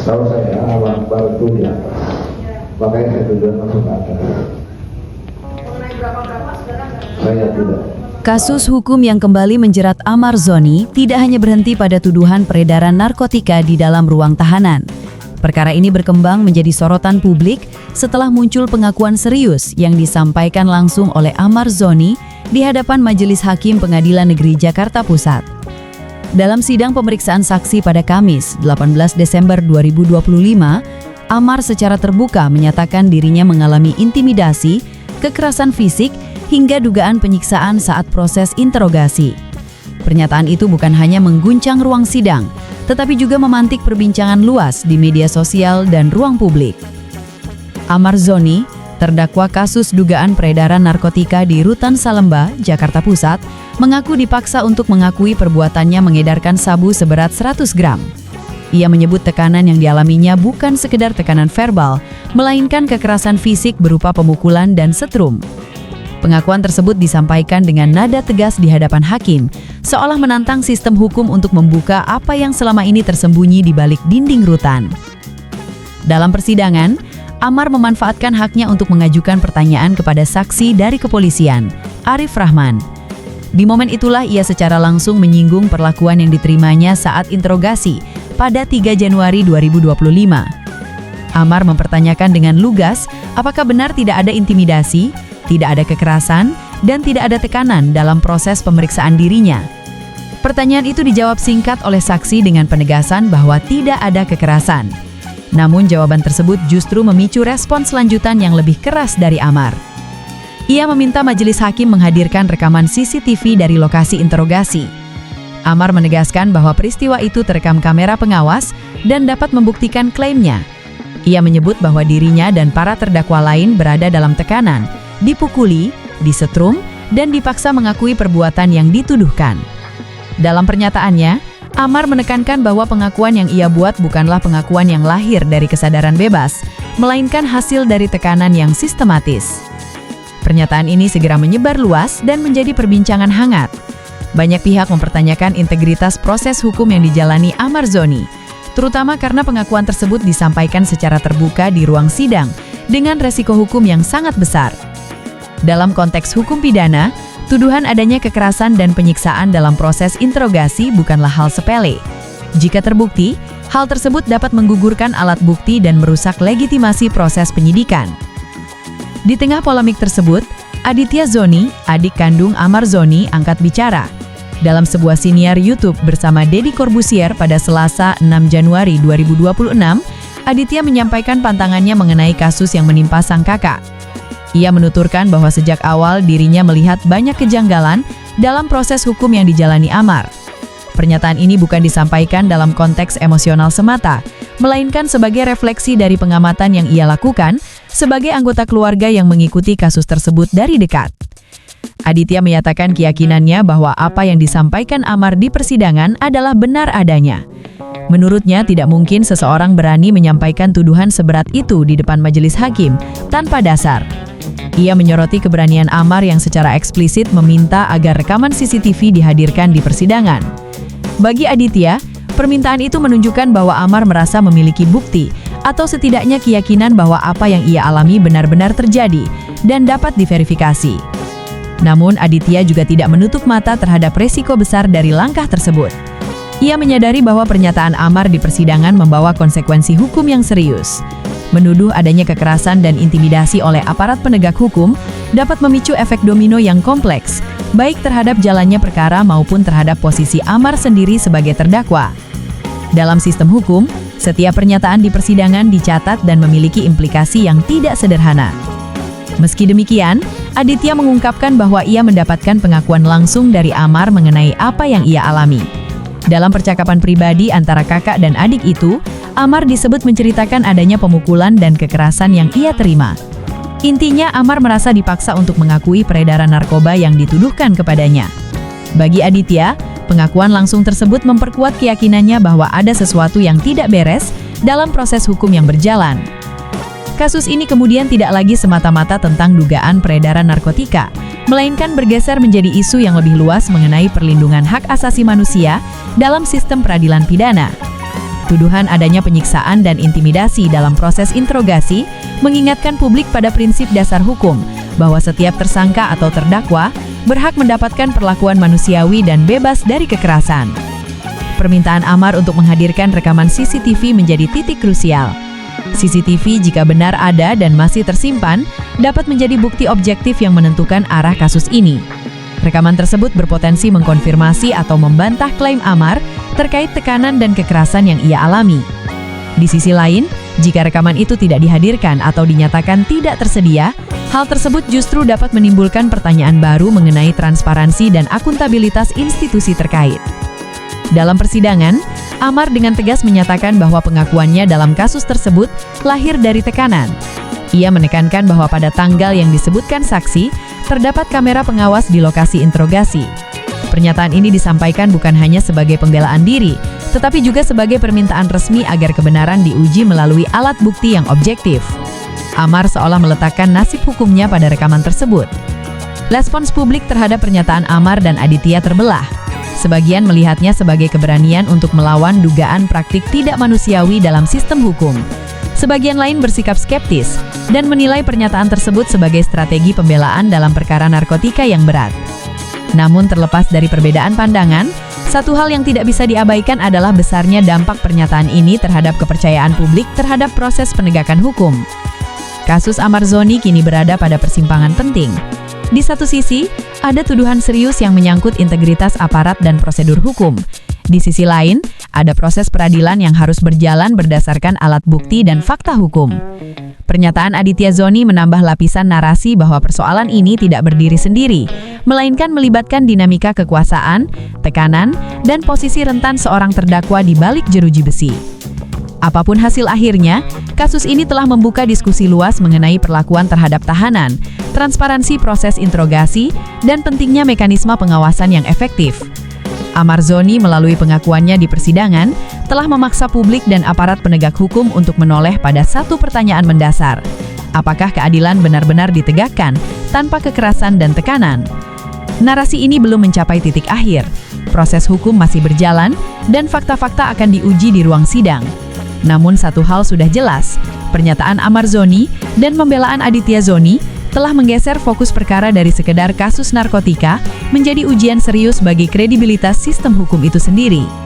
Tahu saya Abang baru itu di atas, makanya saya tujuan masuk ke atas. Mengenai berapa saudara nggak? Saya tidak. Kasus hukum yang kembali menjerat Amar Zoni tidak hanya berhenti pada tuduhan peredaran narkotika di dalam ruang tahanan. Perkara ini berkembang menjadi sorotan publik setelah muncul pengakuan serius yang disampaikan langsung oleh Amar Zoni di hadapan Majelis Hakim Pengadilan Negeri Jakarta Pusat. Dalam sidang pemeriksaan saksi pada Kamis, 18 Desember 2025, Amar secara terbuka menyatakan dirinya mengalami intimidasi, kekerasan fisik, hingga dugaan penyiksaan saat proses interogasi. Pernyataan itu bukan hanya mengguncang ruang sidang, tetapi juga memantik perbincangan luas di media sosial dan ruang publik. Amar Zoni, terdakwa kasus dugaan peredaran narkotika di Rutan Salemba, Jakarta Pusat, mengaku dipaksa untuk mengakui perbuatannya mengedarkan sabu seberat 100 gram. Ia menyebut tekanan yang dialaminya bukan sekedar tekanan verbal, melainkan kekerasan fisik berupa pemukulan dan setrum. Pengakuan tersebut disampaikan dengan nada tegas di hadapan hakim, seolah menantang sistem hukum untuk membuka apa yang selama ini tersembunyi di balik dinding rutan. Dalam persidangan, Amar memanfaatkan haknya untuk mengajukan pertanyaan kepada saksi dari kepolisian, Arif Rahman. Di momen itulah ia secara langsung menyinggung perlakuan yang diterimanya saat interogasi pada 3 Januari 2025. Amar mempertanyakan dengan lugas apakah benar tidak ada intimidasi, tidak ada kekerasan, dan tidak ada tekanan dalam proses pemeriksaan dirinya. Pertanyaan itu dijawab singkat oleh saksi dengan penegasan bahwa tidak ada kekerasan. Namun jawaban tersebut justru memicu respons lanjutan yang lebih keras dari Amar. Ia meminta majelis hakim menghadirkan rekaman CCTV dari lokasi interogasi. Amar menegaskan bahwa peristiwa itu terekam kamera pengawas dan dapat membuktikan klaimnya. Ia menyebut bahwa dirinya dan para terdakwa lain berada dalam tekanan, dipukuli, disetrum, dan dipaksa mengakui perbuatan yang dituduhkan. Dalam pernyataannya, Amar menekankan bahwa pengakuan yang ia buat bukanlah pengakuan yang lahir dari kesadaran bebas, melainkan hasil dari tekanan yang sistematis. Pernyataan ini segera menyebar luas dan menjadi perbincangan hangat. Banyak pihak mempertanyakan integritas proses hukum yang dijalani Amar Zoni, terutama karena pengakuan tersebut disampaikan secara terbuka di ruang sidang dengan resiko hukum yang sangat besar. Dalam konteks hukum pidana, tuduhan adanya kekerasan dan penyiksaan dalam proses interogasi bukanlah hal sepele. Jika terbukti, hal tersebut dapat menggugurkan alat bukti dan merusak legitimasi proses penyidikan. Di tengah polemik tersebut, Aditya Zoni, adik kandung Amar Zoni, angkat bicara. Dalam sebuah siniar YouTube bersama Deddy Corbuzier pada Selasa 6 Januari 2026, Aditya menyampaikan pantangannya mengenai kasus yang menimpa sang kakak. Ia menuturkan bahwa sejak awal dirinya melihat banyak kejanggalan dalam proses hukum yang dijalani Amar. Pernyataan ini bukan disampaikan dalam konteks emosional semata, melainkan sebagai refleksi dari pengamatan yang ia lakukan sebagai anggota keluarga yang mengikuti kasus tersebut dari dekat. Aditya menyatakan keyakinannya bahwa apa yang disampaikan Amar di persidangan adalah benar adanya. Menurutnya, tidak mungkin seseorang berani menyampaikan tuduhan seberat itu di depan majelis hakim tanpa dasar. Ia menyoroti keberanian Amar yang secara eksplisit meminta agar rekaman CCTV dihadirkan di persidangan. Bagi Aditya, permintaan itu menunjukkan bahwa Amar merasa memiliki bukti atau setidaknya keyakinan bahwa apa yang ia alami benar-benar terjadi dan dapat diverifikasi. Namun Aditya juga tidak menutup mata terhadap resiko besar dari langkah tersebut. Ia menyadari bahwa pernyataan Amar di persidangan membawa konsekuensi hukum yang serius. Menuduh adanya kekerasan dan intimidasi oleh aparat penegak hukum dapat memicu efek domino yang kompleks, baik terhadap jalannya perkara maupun terhadap posisi Amar sendiri sebagai terdakwa. Dalam sistem hukum, setiap pernyataan di persidangan dicatat dan memiliki implikasi yang tidak sederhana. Meski demikian, Aditya mengungkapkan bahwa ia mendapatkan pengakuan langsung dari Amar mengenai apa yang ia alami. Dalam percakapan pribadi antara kakak dan adik itu, Amar disebut menceritakan adanya pemukulan dan kekerasan yang ia terima. Intinya, Amar merasa dipaksa untuk mengakui peredaran narkoba yang dituduhkan kepadanya. Bagi Aditya, pengakuan langsung tersebut memperkuat keyakinannya bahwa ada sesuatu yang tidak beres dalam proses hukum yang berjalan. Kasus ini kemudian tidak lagi semata-mata tentang dugaan peredaran narkotika, melainkan bergeser menjadi isu yang lebih luas mengenai perlindungan hak asasi manusia dalam sistem peradilan pidana. Tuduhan adanya penyiksaan dan intimidasi dalam proses interogasi mengingatkan publik pada prinsip dasar hukum bahwa setiap tersangka atau terdakwa berhak mendapatkan perlakuan manusiawi dan bebas dari kekerasan. Permintaan Amar untuk menghadirkan rekaman CCTV menjadi titik krusial. CCTV jika benar ada dan masih tersimpan, dapat menjadi bukti objektif yang menentukan arah kasus ini. Rekaman tersebut berpotensi mengkonfirmasi atau membantah klaim Amar terkait tekanan dan kekerasan yang ia alami. Di sisi lain, jika rekaman itu tidak dihadirkan atau dinyatakan tidak tersedia, hal tersebut justru dapat menimbulkan pertanyaan baru mengenai transparansi dan akuntabilitas institusi terkait. Dalam persidangan, Amar dengan tegas menyatakan bahwa pengakuannya dalam kasus tersebut lahir dari tekanan. Ia menekankan bahwa pada tanggal yang disebutkan saksi, terdapat kamera pengawas di lokasi interogasi. Pernyataan ini disampaikan bukan hanya sebagai pembelaan diri, tetapi juga sebagai permintaan resmi agar kebenaran diuji melalui alat bukti yang objektif. Amar seolah meletakkan nasib hukumnya pada rekaman tersebut. Respons publik terhadap pernyataan Amar dan Aditya terbelah. Sebagian melihatnya sebagai keberanian untuk melawan dugaan praktik tidak manusiawi dalam sistem hukum. Sebagian lain bersikap skeptis dan menilai pernyataan tersebut sebagai strategi pembelaan dalam perkara narkotika yang berat. Namun terlepas dari perbedaan pandangan, satu hal yang tidak bisa diabaikan adalah besarnya dampak pernyataan ini terhadap kepercayaan publik terhadap proses penegakan hukum. Kasus Amar Zoni kini berada pada persimpangan penting. Di satu sisi, ada tuduhan serius yang menyangkut integritas aparat dan prosedur hukum. Di sisi lain, ada proses peradilan yang harus berjalan berdasarkan alat bukti dan fakta hukum. Pernyataan Aditya Zoni menambah lapisan narasi bahwa persoalan ini tidak berdiri sendiri, melainkan melibatkan dinamika kekuasaan, tekanan, dan posisi rentan seorang terdakwa di balik jeruji besi. Apapun hasil akhirnya, kasus ini telah membuka diskusi luas mengenai perlakuan terhadap tahanan, transparansi proses interogasi, dan pentingnya mekanisme pengawasan yang efektif. Amar Zoni melalui pengakuannya di persidangan telah memaksa publik dan aparat penegak hukum untuk menoleh pada satu pertanyaan mendasar. Apakah keadilan benar-benar ditegakkan tanpa kekerasan dan tekanan? Narasi ini belum mencapai titik akhir. Proses hukum masih berjalan dan fakta-fakta akan diuji di ruang sidang. Namun satu hal sudah jelas, pernyataan Amar Zoni dan pembelaan Aditya Zoni telah menggeser fokus perkara dari sekedar kasus narkotika menjadi ujian serius bagi kredibilitas sistem hukum itu sendiri.